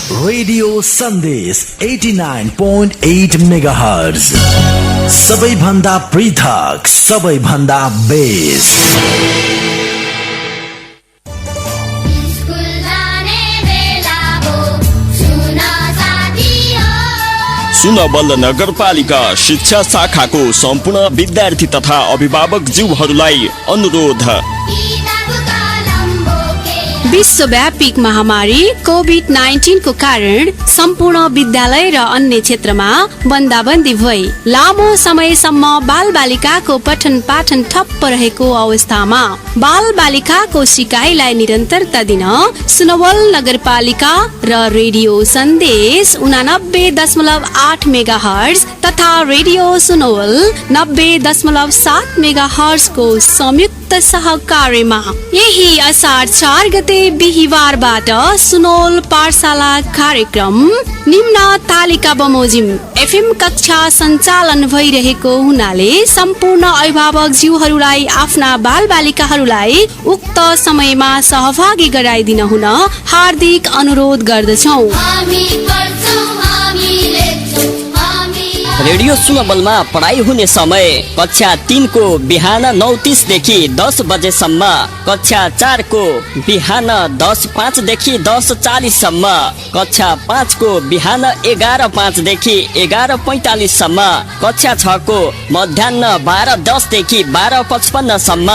Radio सन्देश 89.8 megahertz सबैभन्दा पृथक सबैभन्दा बेस्ट। सुनवल नगरपालिका शिक्षा शाखाको सम्पूर्ण विद्यार्थी तथा अभिभावक ज्यूहरूलाई अनुरोध। विश्वव्यापी महामारी कोभिड-19 को कारण सम्पूर्ण विद्यालय र अन्य क्षेत्रमा बन्दाबन्दी भई लामो समयसम्म बाल बालिकाको पठन पाठन ठप्प रहेको अवस्थामा बाल बालिकाको सिकाइलाई निरन्तरता दिन सुनवल नगरपालिका र रेडियो सन्देश 89.8 मेगाहर्ज तथा रेडियो सुनवल 90.7 मेगाहर्ज को संयुक्त सहकार्यमा यही असार 4 गते बिहिबारबाट सुनवल पाठशाला कार्यक्रम निम्न तालिका बमोजिम एफएम कक्षा सञ्चालन भइरहेको हुनाले सम्पूर्ण अभिभावक ज्यूहरूलाई आफ्ना बाल बालिकाहरूलाई उक्त समयमा सहभागी गराइदिन हुन हार्दिक अनुरोध गर्दछौं। रेडियो सुनवलमा पढाइ हुने समय कक्षा 3 को बिहान 9:30 देखि 10 बजेसम्म, कक्षा 4 को बिहान 10:05 देखि 10:40 सम्म, कक्षा 5 को बिहान 11:05 देखि 11:45 सम्म, कक्षा 6 को मध्याह्न 12:10 देखि 12:55 सम्म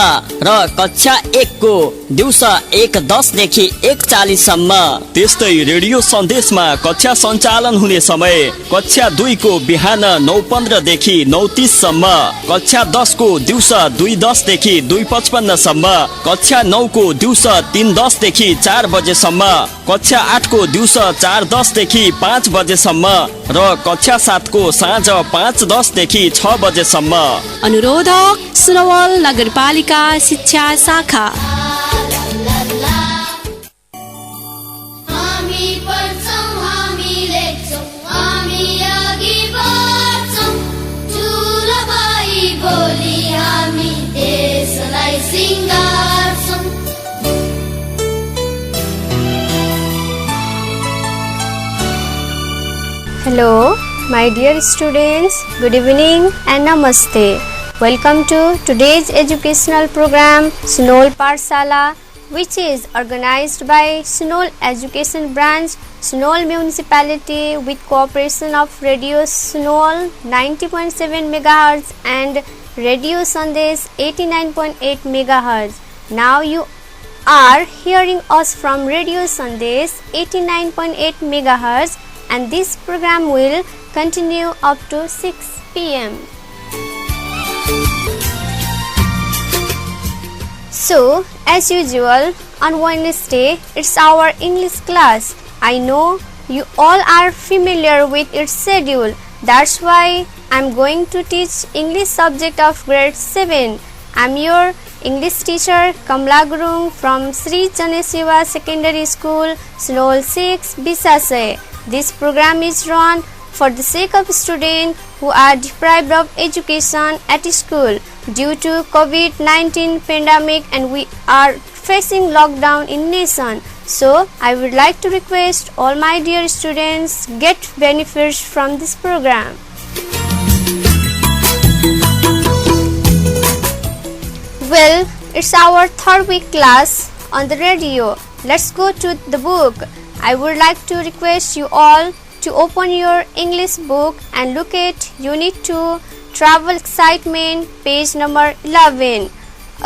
र कक्षा 1 को दिउँसो 1:10 देखि 1:40 सम्म। त्यस्तै रेडियो सन्देशमा कक्षा सञ्चालन हुने समय कक्षा 2 को बिहान 9:15 देखि 9:30 सम्म, कक्षा 10 को दिउँसो 2:10 देखि 2:55 सम्म, कक्षा 9 को दिउँसो 3:10 देखि 4 बजेसम्म, कक्षा 8 को दिउँसो 4:10 देखि 5 बजेसम्म र कक्षा 7 को साँझ 5:10 देखि 6 बजेसम्म। अनुरोधक सुनवल नगरपालिका शिक्षा शाखा। Hello, my dear students. Good evening and namaste. Welcome to today's educational program Sunol Pathshala, which is organized by Sunol Education Branch, Sunol Municipality with cooperation of Radio Sunol 90.7 MHz and Radio Sandesh 89.8 MHz. Now you are hearing us from Radio Sandesh 89.8 MHz. And this program will continue up to 6 p.m. So, as usual, on Wednesday, it's our English class. I know you all are familiar with its schedule. That's why I'm going to teach English subject of grade 7. I'm your English teacher Kamla Gurung from Sri Chanesiva Secondary School, Sunol 6, Bisase. This program is run for the sake of students who are deprived of education at school due to COVID-19 pandemic, and we are facing lockdown in nation. So I would like to request all my dear students get benefits from this program. Well, it's our third week class on the radio. Let's go to the book. I would like to request you all to open your English book and look at Unit 2, Travel Excitement, page number 11.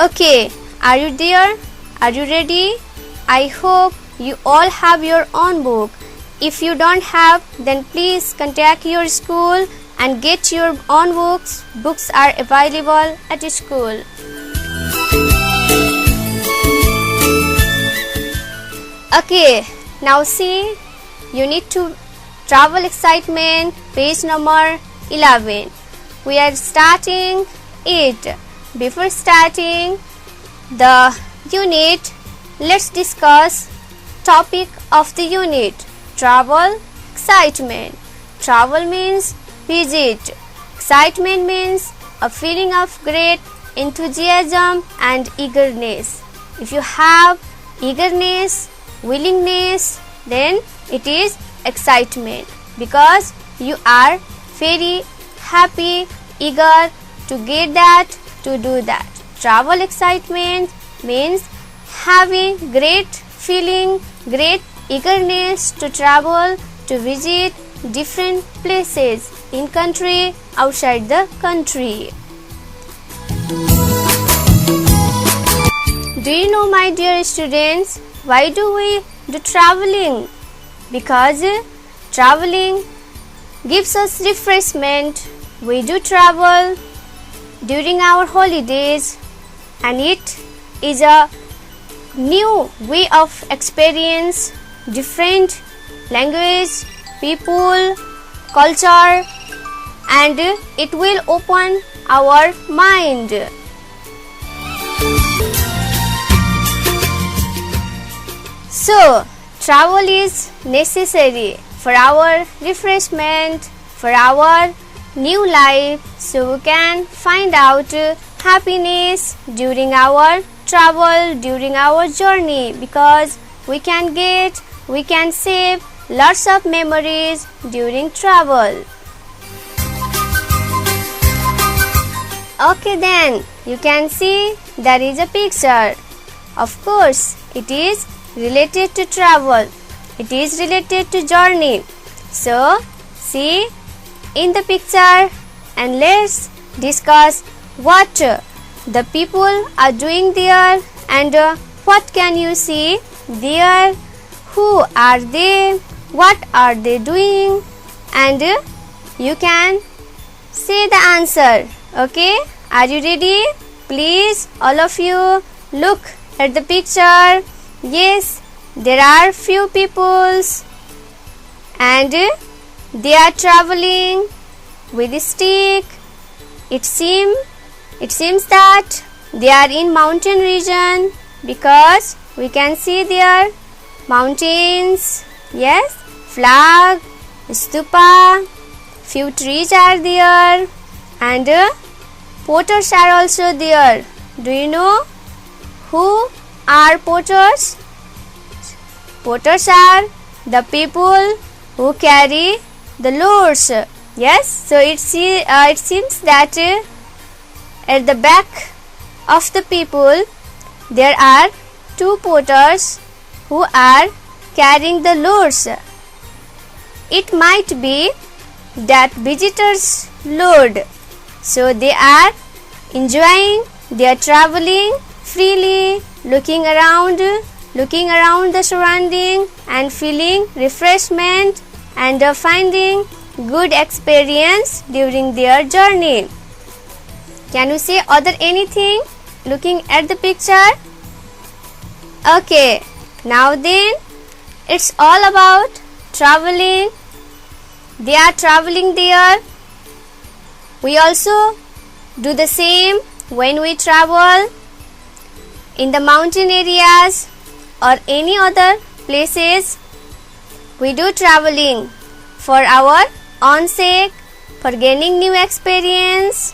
Okay, are you there? Are you ready? I hope you all have your own book. If you don't have, then please contact your school and get your own books. Books are available at school. Okay. Now see, Unit 2, Travel Excitement, page number 11. We are starting it. Before starting the unit, let's discuss topic of the unit. Travel Excitement. Travel means visit. Excitement means a feeling of great enthusiasm and eagerness. If you have eagerness, willingness, then it is excitement because you are very happy, eager to get that, to do that. Travel excitement means having great feeling, great eagerness to travel, to visit different places in country, outside the country. Do you know, my dear students, why do we do traveling? Because traveling gives us refreshment. We do travel during our holidays, and it is a new way of experience different language, people, culture, and it will open our mind. So, travel is necessary for our refreshment, for our new life, so we can find out happiness during our travel, during our journey, because we can save lots of memories during travel. Okay, then you can see there is a picture. Of course, it is related to travel. It is related to journey. So, see in the picture and let's discuss what the people are doing there and what can you see there, who are they, what are they doing, and you can say the answer. Okay, are you ready? Please, all of you, look at the picture. Yes, there are few peoples and they are traveling with a stick. It seems that they are in mountain region because we can see there mountains, yes, flag, stupa, few trees are there, and porters are also there. Do you know who are porters? Porters are the people who carry the loads. Yes, so it seems that at the back of the people there are two porters who are carrying the loads. It might be that visitors load, so they are enjoying, they are traveling freely, looking around the surrounding and feeling refreshment and finding good experience during their journey. Can you say other anything looking at the picture? Okay, now then it's all about traveling. They are traveling there. We also do the same when we travel in the mountain areas or any other places. We do traveling for our own sake, for gaining new experience,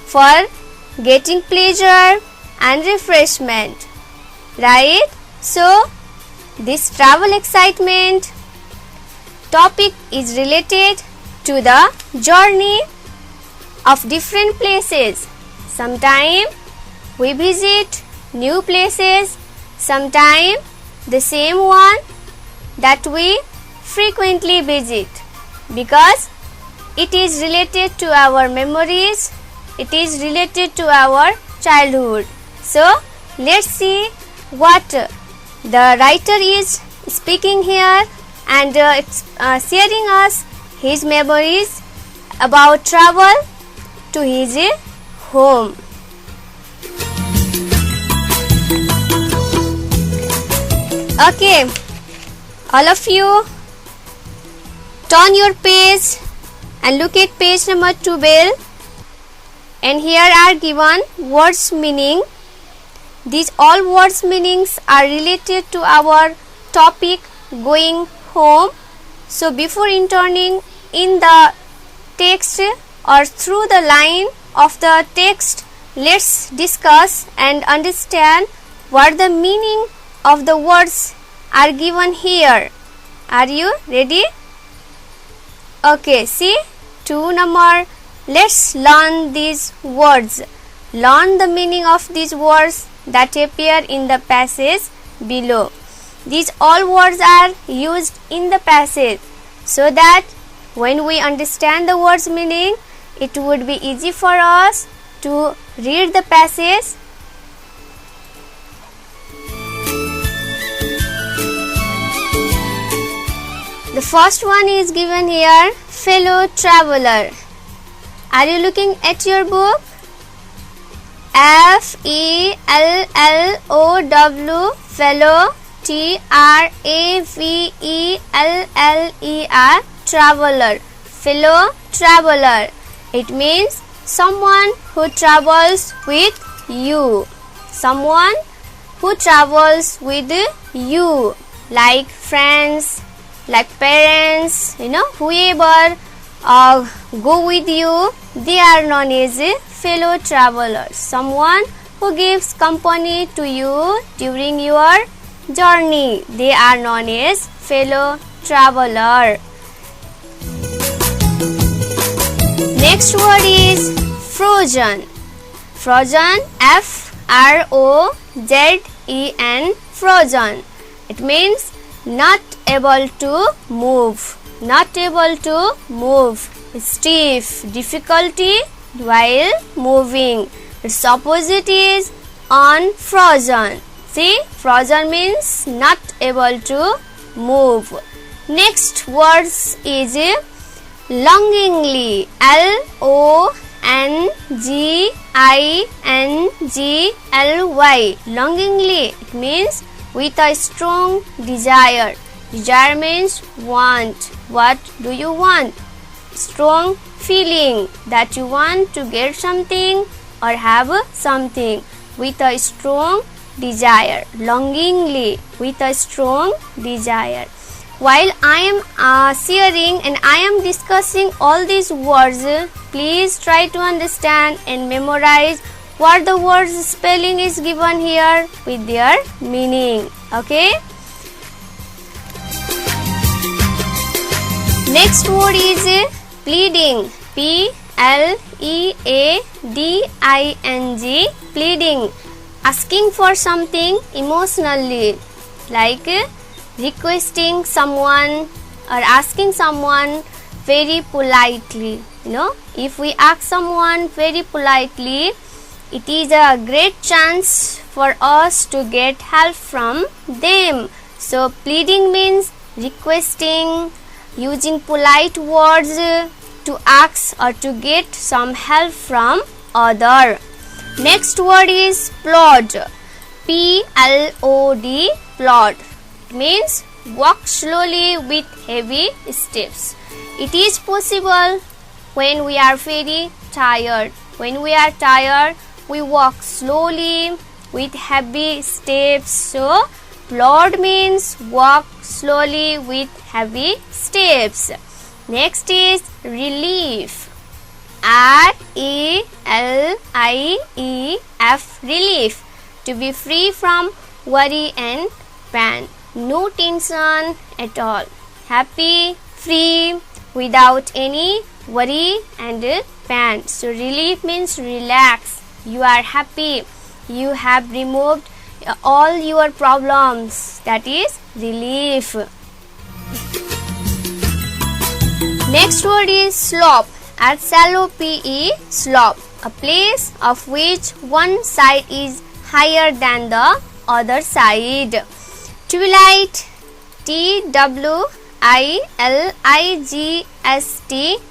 for getting pleasure and refreshment, right? So this travel excitement topic is related to the journey of different places. Sometimes we visit new places, sometimes the same one that we frequently visit, because it is related to our memories, it is related to our childhood. So let's see what the writer is speaking here and sharing us his memories about travel to his home. Okay, all of you turn your page and look at page number 12, and here are given words meaning. These all words meanings are related to our topic going home. So before entering in the text or through the line of the text, let's discuss and understand what the meaning of the words are given here. Are you ready? Okay, see 2 number. Let's learn these words. Learn the meaning of these words that appear in the passage below. These all words are used in the passage so that when we understand the words meaning, it would be easy for us to read the passage. The first one is given here, fellow traveler. Are you looking at your book? FELLOW, fellow, TRAVELLER, traveler, fellow traveler. It means someone who travels with you. Someone who travels with you, like friends, like parents, whoever go with you, they are known as fellow travelers. Someone who gives company to you during your journey, they are known as fellow traveler. Next word is frozen. Frozen, FROZEN, frozen. It means not able to move. Not able to move. Stiff, difficulty while moving. Its opposite is unfrozen. See, frozen means not able to move. Next words is longingly. LONGINGLY. Longingly. It means with a strong desire. Desire means want. What do you want? Strong feeling that you want to get something or have something with a strong desire. Longingly, with a strong desire. While I am sharing and I am discussing all these words, please try to understand and memorize what the words spelling is given here with their meaning. Okay? Next word is pleading. PLEADING. Pleading. Asking for something emotionally, like requesting someone or asking someone very politely. If we ask someone very politely, it is a great chance for us to get help from them. So pleading means requesting, using polite words to ask or to get some help from other. Next word is plod. PLOD, plod. It means walk slowly with heavy steps. It is possible when we are very tired. When we are tired, we walk slowly with heavy steps. So plod means walk slowly with heavy steps. Next is relief. RELIEF, relief. To be free from worry and pain. No tension at all. Happy, free, without any worry and pain. So relief means relax. You are happy. You have removed all your problems. That is relief. Next word is slope. SLOPE, slope. A place of which one side is higher than the other side. Twilight. TWILIGST,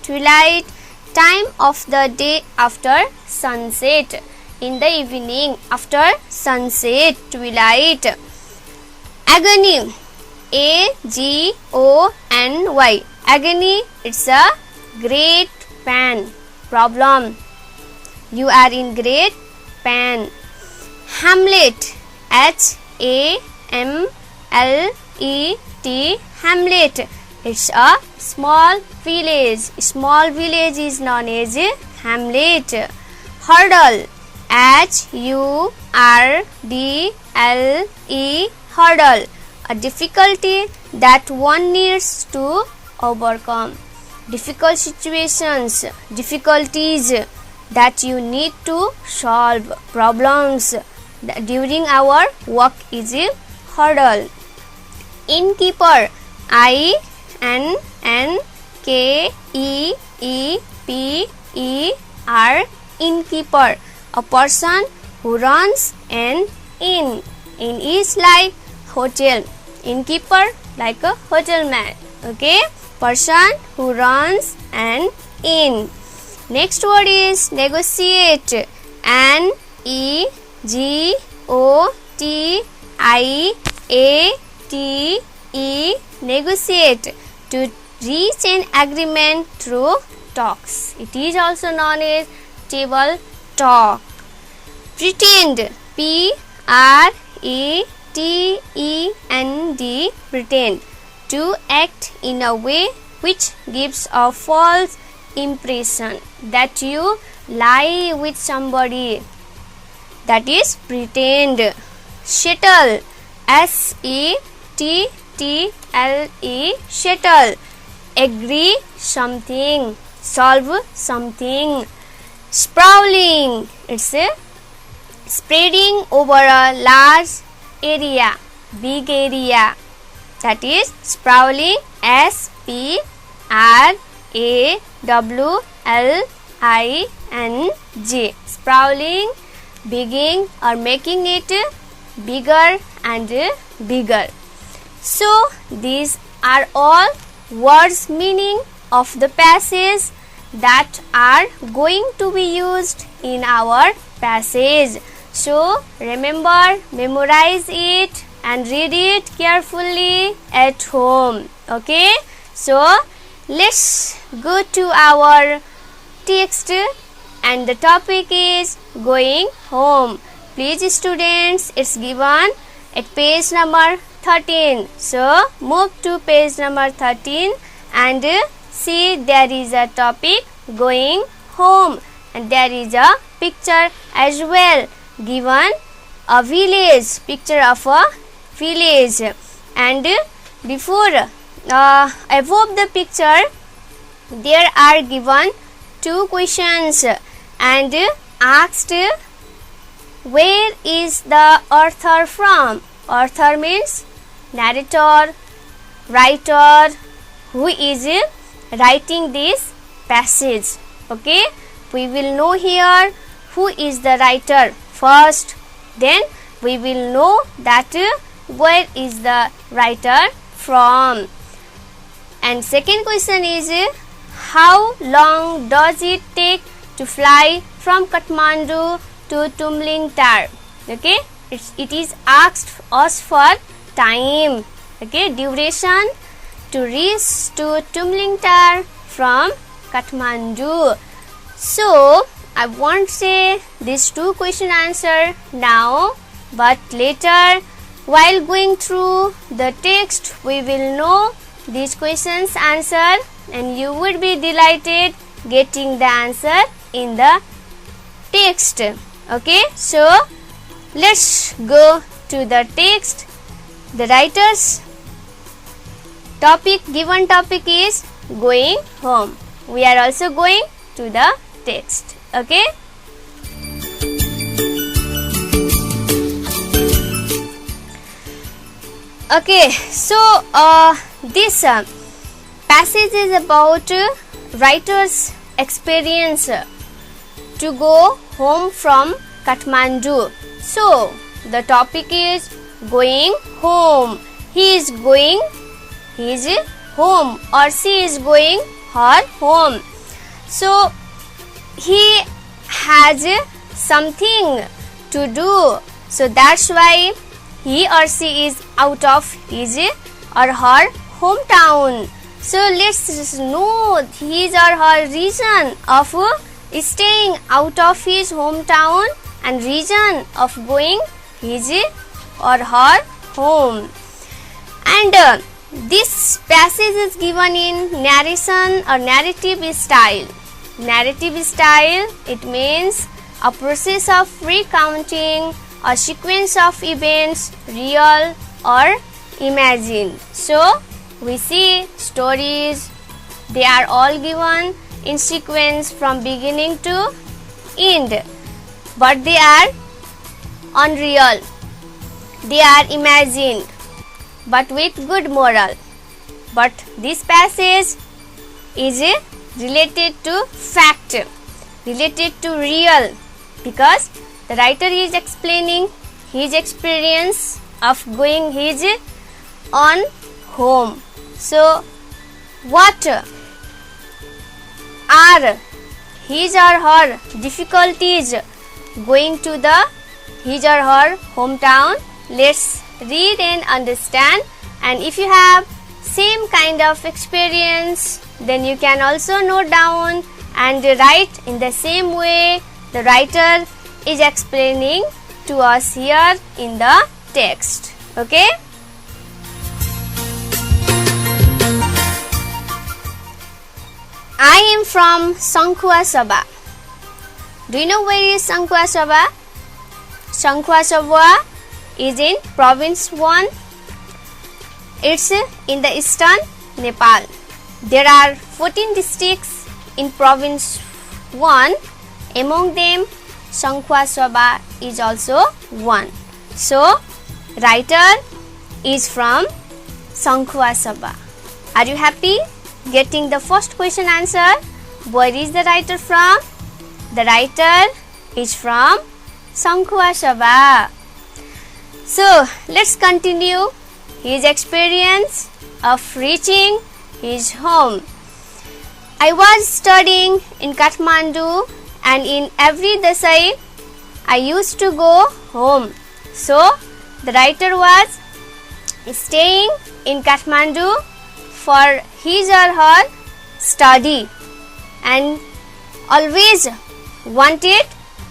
twilight, time of the day after sunset. In the evening after sunset, twilight. Agony. AGONY, agony. It's a great pain, problem. You are in great pain. Hamlet. HAMLET, hamlet. It's a small village. Small village is known as hamlet. Hurdle. HURDLE, hurdle. A difficulty that one needs to overcome. Difficult situations, difficulties that you need to solve, problems during our work is a hurdle. Innkeeper, INNKEEPER, innkeeper, a person who runs an inn. Inn is like hotel, innkeeper like a hotel man. Okay, person who runs an inn. Next word is negotiate. NEGOTIATE, negotiate, to reach an agreement through talks. It is also known as table talk. Pretend, PRETEND, pretend, to act in a way which gives a false impression that you lie with somebody. That is pretend. Settle, SETTLE, settle, agree something, solve something. Sprawling, it's a spreading over a large area, big area. That is sprawling, SPRAWLING, sprawling, beginning or making it bigger and bigger. So these are all words meaning of the passage that are going to be used in our passage. So remember, memorize it and read it carefully at home. Okay, so let's go to our text, and the topic is going home. Please students, it's given at page number 13. So move to page number 13 and see there is a topic going home, and there is a picture as well given, a village, picture of a village, and before above the picture there are given two questions and asked where is the author from. Author means narrator, writer, who is writing this passage. Okay, we will know here who is the writer first, then we will know that where is the writer from. And second question is how long does it take to fly from Kathmandu to Tumling Tar. Okay, it is asked us for time, okay, duration to reach to Tumling Tar from Kathmandu. So I won't say these two question answer now, but later while going through the text we will know these questions answer, and you would be delighted getting the answer in the text. Okay, so let's go to the text. The writer's topic, given topic is going home. We are also going to the text. Okay, okay, so this passage is about writer's experience to go home from Kathmandu. So the topic is going home. He is going his home, or she is going her home. So he has something to do, so that's why he or she is out of his or her hometown. So let's know his or her reason of staying out of his hometown and reason of going his or her home. And this passage is given in narration or narrative style. Narrative style, it means a process of recounting a sequence of events, real or imagine. So we see stories, they are all given in sequence from beginning to end, but they are unreal, they are imagined, but with good moral. But this passage is related to fact, related to real, because the writer is explaining his experience of going his own home. So what are his or her difficulties going to his or her hometown? Let's read and understand. And if you have same kind of experience, then you can also note down and write in the same way the writer is explaining to us here in the text. Okay? I am from Sankhua Sabha. Do you know where is Sankhua Sabha? Sankhua Sabha is in province 1. It's in the eastern Nepal. There are 14 districts in province 1. Among them, Sankhua Sabha is also one. So, writer is from Sankhua Sabha. Are you happy getting the first question answer? Where is the writer from? The writer is from Sankhua Sabha. So, let's continue his experience of reaching his home. I was studying in Kathmandu, and in every Dasai I used to go home. So, the writer was staying in Kathmandu for his or her study and always wanted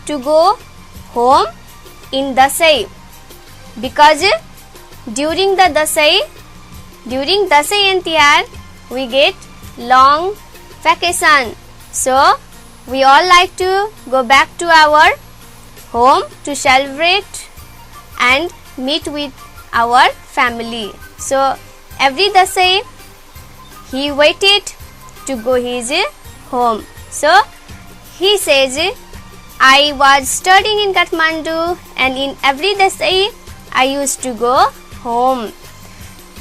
to go home in Dasai, because during Dasai and Tihar we get long vacation. So we all like to go back to our home to celebrate and meet with our family. So every Dasai he waited to go his home. So he says, I was studying in Kathmandu, and in every Dasai I used to go home.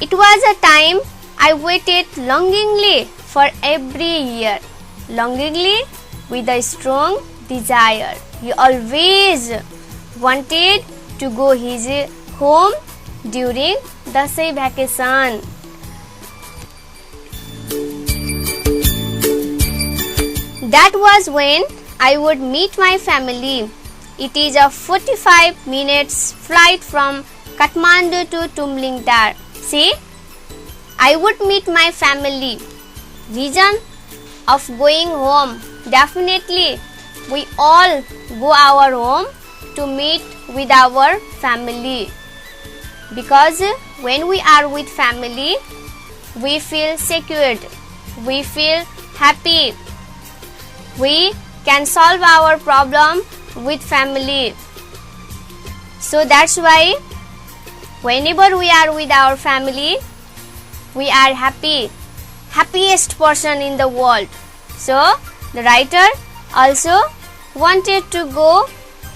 It was a time I waited longingly for every year, longingly with a strong desire. He always wanted to go his home during Dasai vacation. That was when I would meet my family. It is a 45 minutes flight from Kathmandu to Tumlingtar. See, I would meet my family. Reason of going home, definitely we all go our home to meet with our family, because when we are with family we feel secured, we feel happy, we can solve our problem with family. So that's why whenever we are with our family we are happy, happiest person in the world. So the writer also wanted to go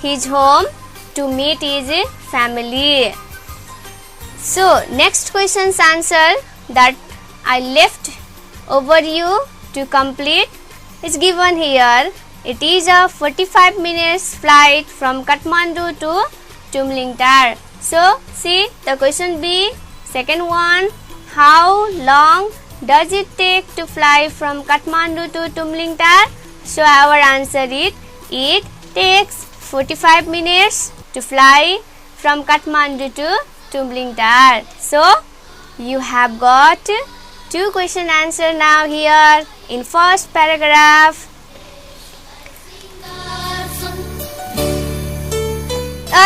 his home to meet his family. So next question's answer that I left over you to complete is given here. It is a 45 minutes flight from Kathmandu to Tumlingtar. So see the question B, second one, how long does it take to fly from Kathmandu to Tumlingtar? So our answer is, it takes 45 minutes to fly from Kathmandu to Tumlingtar. So you have got two question answer now here in first paragraph.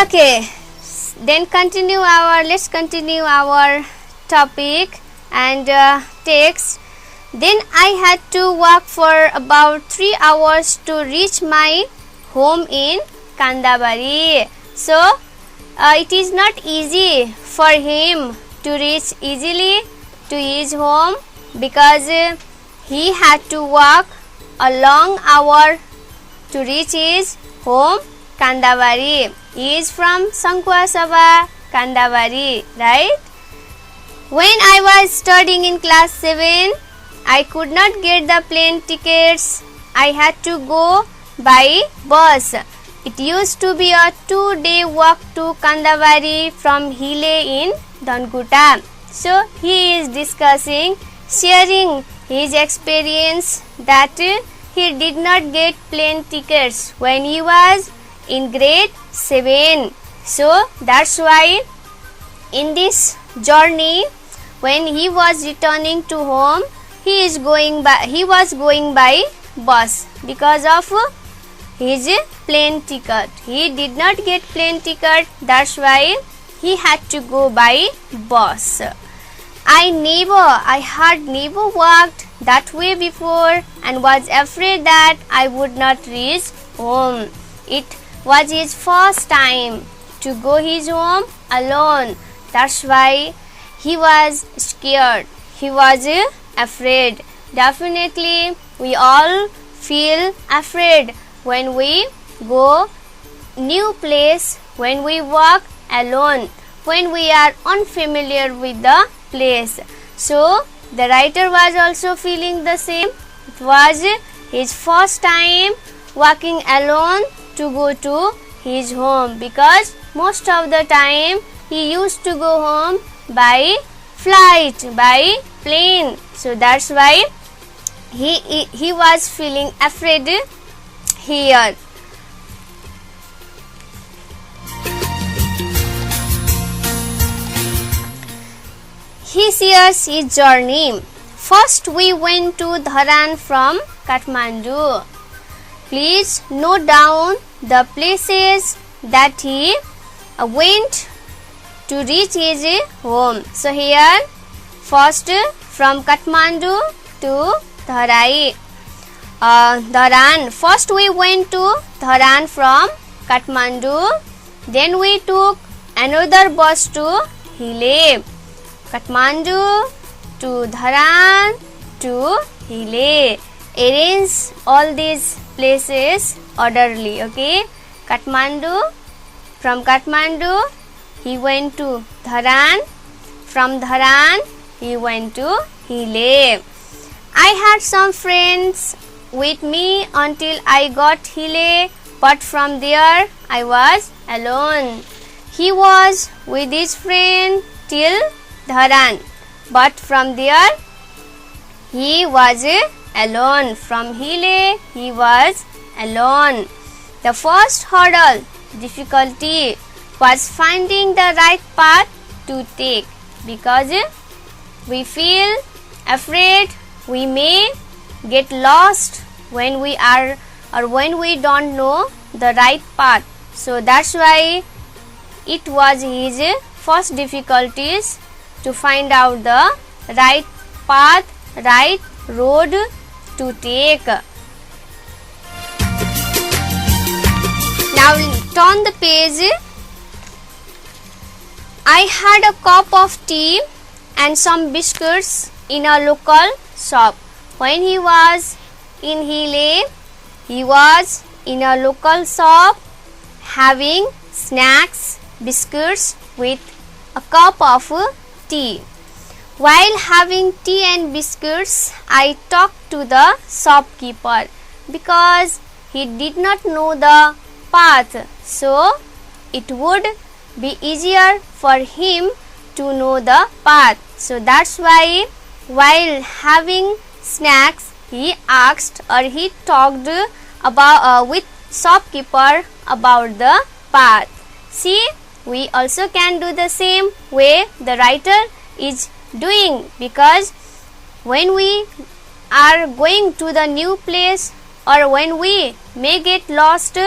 Okay, then let's continue our topic and text. Then I had to walk for about 3 hours to reach my home in Kandabari. So it is not easy for him to reach easily to his home because he had to walk a long hour to reach his home, Kandavari. He is from Sankhwasabha, Kandavari, right? When I was studying in class 7, I could not get the plane tickets. I had to go by bus. It used to be a 2-day walk to Kandavari from Hile in Dhankuta. So he is discussing, sharing his experience that he did not get plane tickets when he was in grade 7. So that's why in this journey, when he was returning to home, he was going by bus because of his plane ticket. He did not get plane ticket, that's why he had to go by bus. I had never walked that way before and was afraid that I would not reach home. It was his first time to go his home alone. That's why he was scared. He was afraid. Definitely, we all feel afraid when we go new place, when we walk alone, when we are unfamiliar with the place. So the writer was also feeling the same. It was his first time walking alone to go to his home because most of the time he used to go home by flight, by plane. So that's why he was feeling afraid here. He shares his journey. First we went to Dharan from Kathmandu. Please note down the places that he went to reach his home. So here first from Kathmandu to Dharai. Dharan. First we went to Dharan from Kathmandu. Then we took another bus to Hile. Kathmandu to Dharan to Hile. Arrange all these places orderly. Okay. Kathmandu. From Kathmandu he went to Dharan. From Dharan he went to Hile. I had some friends with me until I got Hile, but from there I was alone. He was with his friend till Dharan, but from there he was alone. From Hile he was alone. The first hurdle, difficulty, was finding the right path to take because we feel afraid we may get lost when we are or when we don't know the right path. So that's why it was his first difficulties to find out the right path, right road to take. Now turn the page. I had a cup of tea and some biscuits in a local shop. When he was in Hile, he was in a local shop having snacks, biscuits with a cup of tea. While having tea and biscuits, I talked to the shopkeeper because he did not know the path, so it would be easier for him to know the path. So that's why while having snacks he asked or he talked about with shopkeeper about the path. See, we also can do the same way the writer is doing, because when we are going to the new place or when we may get lost,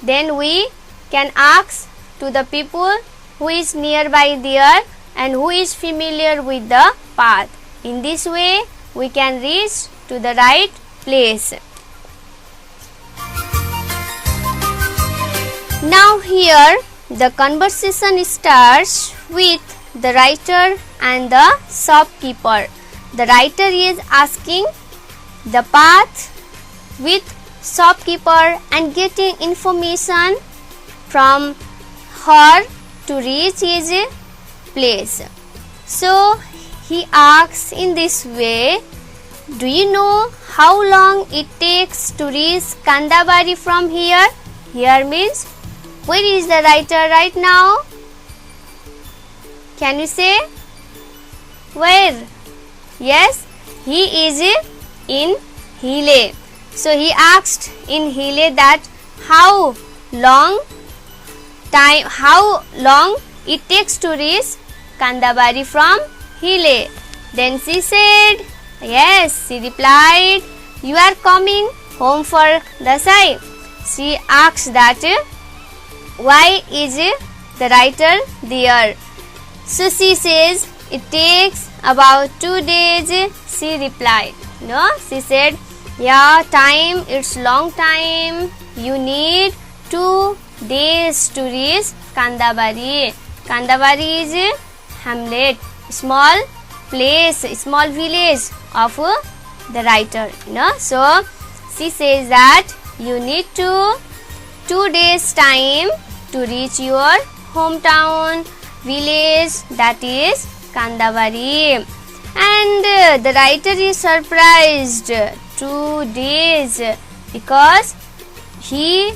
then we can ask to the people who is nearby there and who is familiar with the path. In this way we can reach to the right place. Now here the conversation starts with the writer and the shopkeeper. The writer is asking the path with shopkeeper and getting information from her to reach his place. So he asks in this way, do you know how long it takes to reach Kandabari from here? Here means, where is the writer right now? Can you say? Where? Yes, he is in Hile. So he asked in Hile that how long it takes to reach Kandabari from Hile. Then she said, yes, she replied, you are coming home for Dasai. She asked that why is the writer there? So she says it takes about 2 days. She replied, no, she said, yeah, time, it's long time. You need 2 days to reach Kandabari. Kandabari is a hamlet, small place, small village of the writer. So she says that you need 2 days time to reach your hometown village, that is Kandabari. And the writer is surprised 2 days because he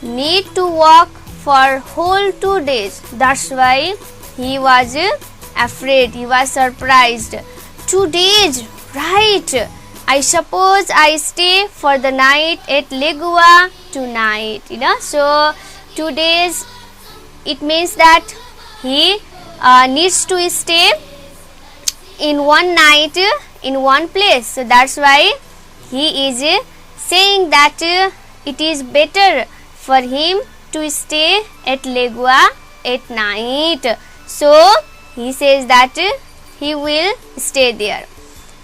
need to walk for whole 2 days. That's why he was afraid, he was surprised. 2 days, right? I suppose I stay for the night at Legua tonight. So 2 days, it means that he needs to stay in one night in one place. So that's why he is saying that it is better for him to stay at Legua at night. So he says that he will stay there.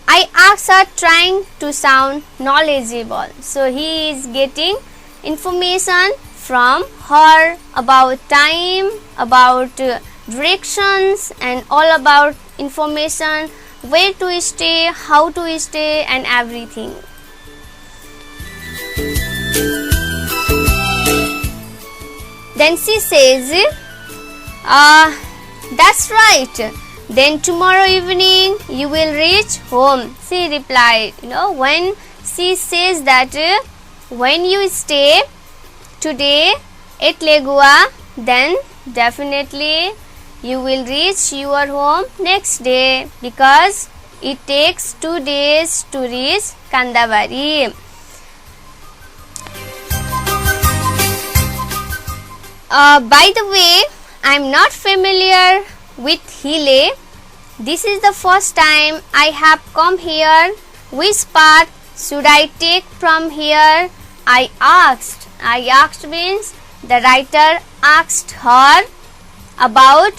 I asked her trying to sound knowledgeable. So he is getting information from her about time, about directions, and all about information, where to stay, how to stay, and everything. Then she says, that's right. Then tomorrow evening you will reach home. She replied, when she says that when you stay today at Legua, then definitely you will reach your home next day, because it takes 2 days to reach Kandabari. By the way, I am not familiar with Hile. This is the first time I have come here. Which path should I take from here? I asked. I asked means the writer asked her about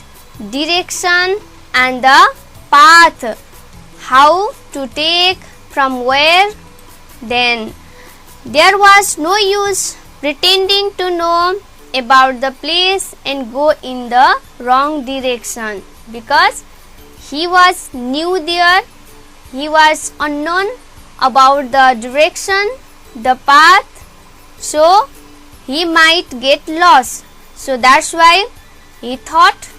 direction and the path, how to take from where. Then there was no use pretending to know about the place and go in the wrong direction, because he was new there, he was unknown about the direction, the path, so he might get lost. So that's why he thought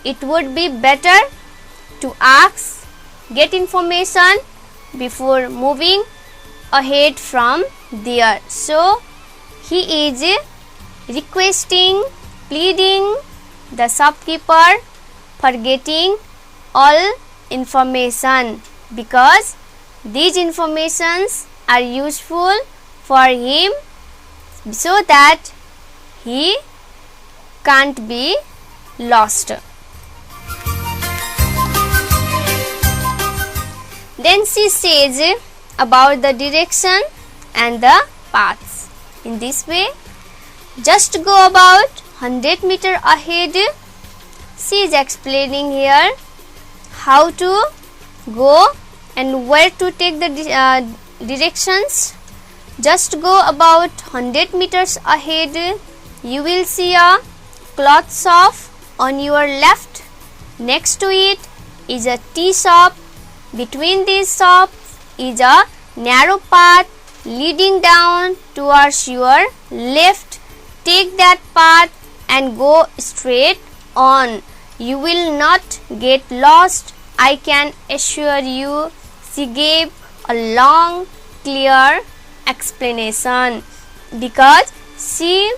it would be better to ask, get information before moving ahead from there. So he is requesting, pleading the shopkeeper for getting all information, because these informations are useful for him so that he can't be lost. Then she says about the direction and the paths. In this way, just go about 100 meters ahead. She is explaining here how to go and where to take the directions. Just go about 100 meters ahead. You will see a cloth shop on your left. Next to it is a tea shop. Between these shops is a narrow path leading down towards your left. Take that path and go straight on. You will not get lost, I can assure you. She gave a long, clear explanation because she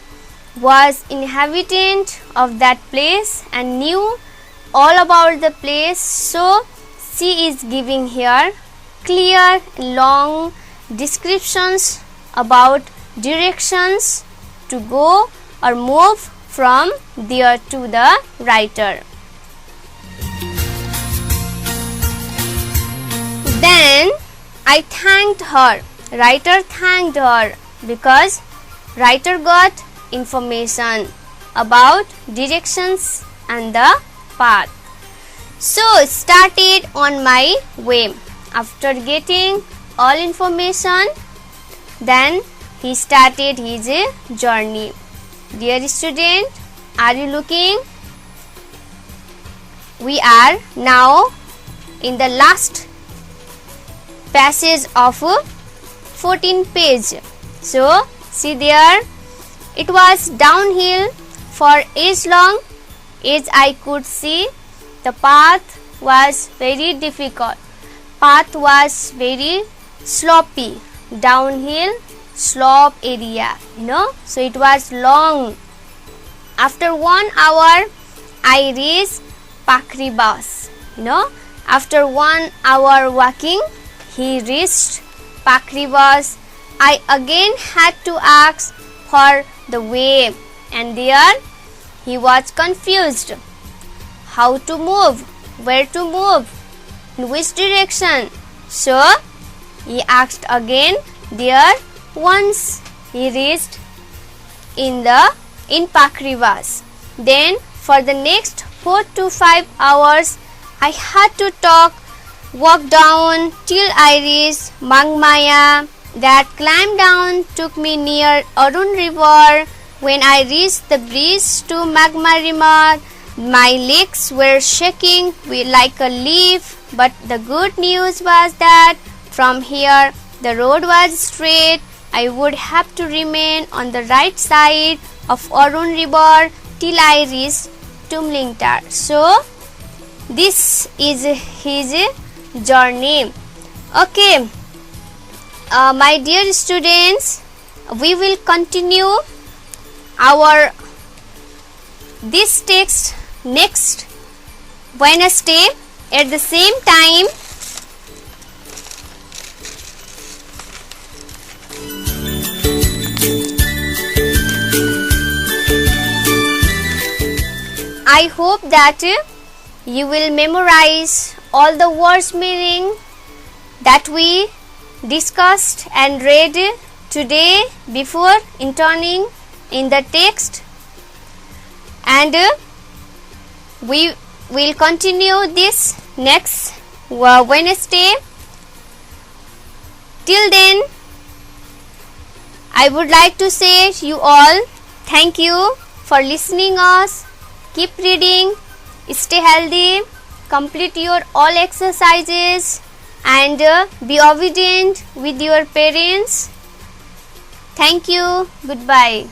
was inhabitant of that place and knew all about the place, so she is giving here clear, long descriptions about directions to go or move from there to the writer. Then I thanked her. Writer thanked her because writer got information about directions and the path. So started on my way. After getting all information, then he started his journey. Dear student, are you looking? We are now in the last passage of 14 page. So see there, it was downhill for age long. As I could see, the path was very difficult. Path was very sloppy, downhill slope area, so it was long. After 1 hour I reached Pakribas. After 1 hour walking he reached Pakribas. I again had to ask for the way, and there he was confused. How to move? Where to move? In which direction? So he asked again there. Once he reached in Pakribas. Then for the next 4 to 5 hours I had to walk down till I reached Magmaya. That climb down took me near Arun river. When I reached the bridge to Magmarima, my legs were shaking like a leaf, but the good news was that from here the road was straight. I would have to remain on the right side of Arun river till I reached Tumlingtar. So this is his journey. Okay, my dear students, we will continue our this text next Wednesday at the same time. I hope that you will memorize all the words meaning that we discussed and read today before interning in the text, and we will continue this next Wednesday. Till then, I would like to say to you all, thank you for listening us. Keep reading, stay healthy, complete your all exercises, and be obedient with your parents. Thank you. Goodbye.